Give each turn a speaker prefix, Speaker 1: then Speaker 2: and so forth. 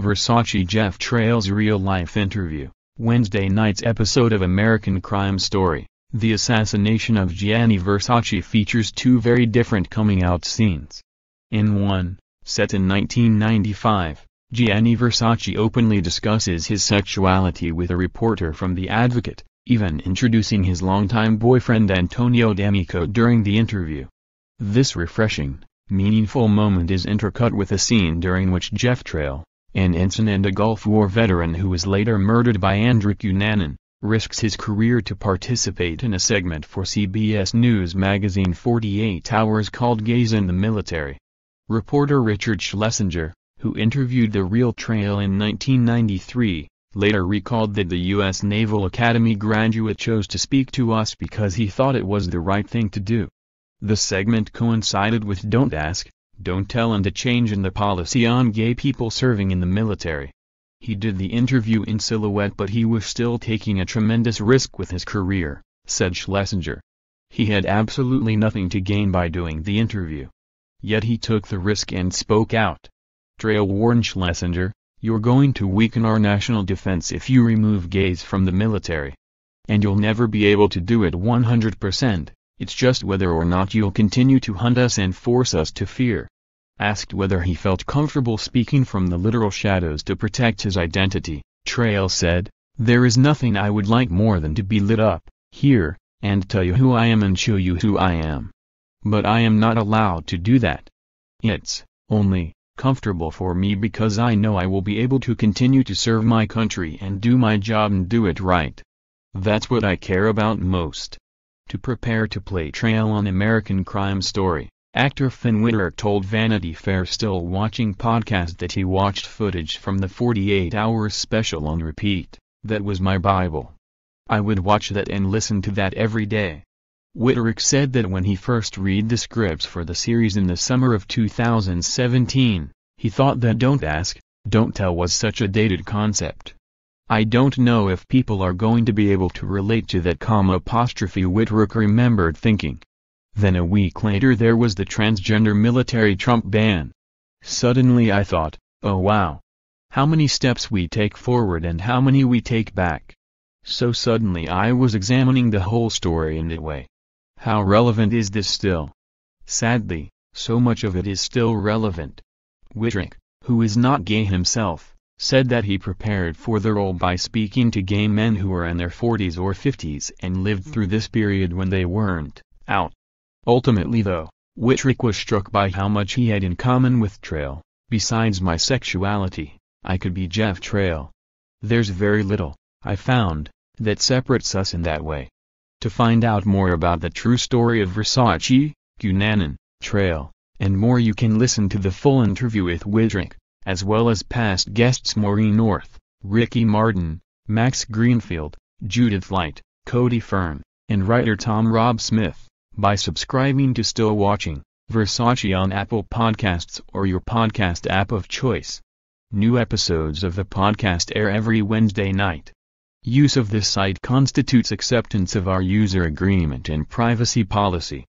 Speaker 1: Versace Jeff Trail's real-life interview. Wednesday night's episode of American Crime Story, The Assassination of Gianni Versace, features two very different coming-out scenes. In one, set in 1995, Gianni Versace openly discusses his sexuality with a reporter from The Advocate, even introducing his longtime boyfriend Antonio D'Amico during the interview. This refreshing, meaningful moment is intercut with a scene during which Jeff Trail, an ensign and a Gulf War veteran who was later murdered by Andrew Cunanan, risks his career to participate in a segment for CBS News magazine 48 Hours called Gays in the Military. Reporter Richard Schlesinger, who interviewed the real Trail in 1993, later recalled that the U.S. Naval Academy graduate chose to speak to us because he thought it was the right thing to do. The segment coincided with Don't Ask, Don't Tell and a change in the policy on gay people serving in the military. He did the interview in silhouette, but he was still taking a tremendous risk with his career, said Schlesinger. He had absolutely nothing to gain by doing the interview. Yet he took the risk and spoke out. Trail warned Schlesinger, "You're going to weaken our national defense if you remove gays from the military. And you'll never be able to do it 100%. It's just whether or not you'll continue to hunt us and force us to fear." Asked whether he felt comfortable speaking from the literal shadows to protect his identity, Trail said, "There is nothing I would like more than to be lit up, here, and tell you who I am and show you who I am. But I am not allowed to do that. It's only comfortable for me because I know I will be able to continue to serve my country and do my job and do it right. That's what I care about most." To prepare to play Trail on American Crime Story, actor Finn Wittek told Vanity Fair Still Watching podcast that he watched footage from the 48 Hours special on repeat. "That was my Bible. I would watch that and listen to that every day." Wittek said that when he first read the scripts for the series in the summer of 2017, he thought that Don't Ask, Don't Tell was such a dated concept. "I don't know if people are going to be able to relate to that, Wittek remembered thinking. Then a week later there was the transgender military Trump ban. Suddenly I thought, oh wow. How many steps we take forward and how many we take back. So suddenly I was examining the whole story in that way. How relevant is this still? Sadly, so much of it is still relevant." Wittek, who is not gay himself, said that he prepared for the role by speaking to gay men who were in their 40s or 50s and lived through this period when they weren't out. Ultimately though, Wittek was struck by how much he had in common with Trail. "Besides my sexuality, I could be Jeff Trail. There's very little, I found, that separates us in that way." To find out more about the true story of Versace, Cunanan, Trail, and more, you can listen to the full interview with Wittek, as well as past guests Maureen North, Ricky Martin, Max Greenfield, Judith Light, Cody Fern, and writer Tom Rob Smith, by subscribing to Still Watching Versace on Apple Podcasts or your podcast app of choice. New episodes of the podcast air every Wednesday night. Use of this site constitutes acceptance of our user agreement and privacy policy.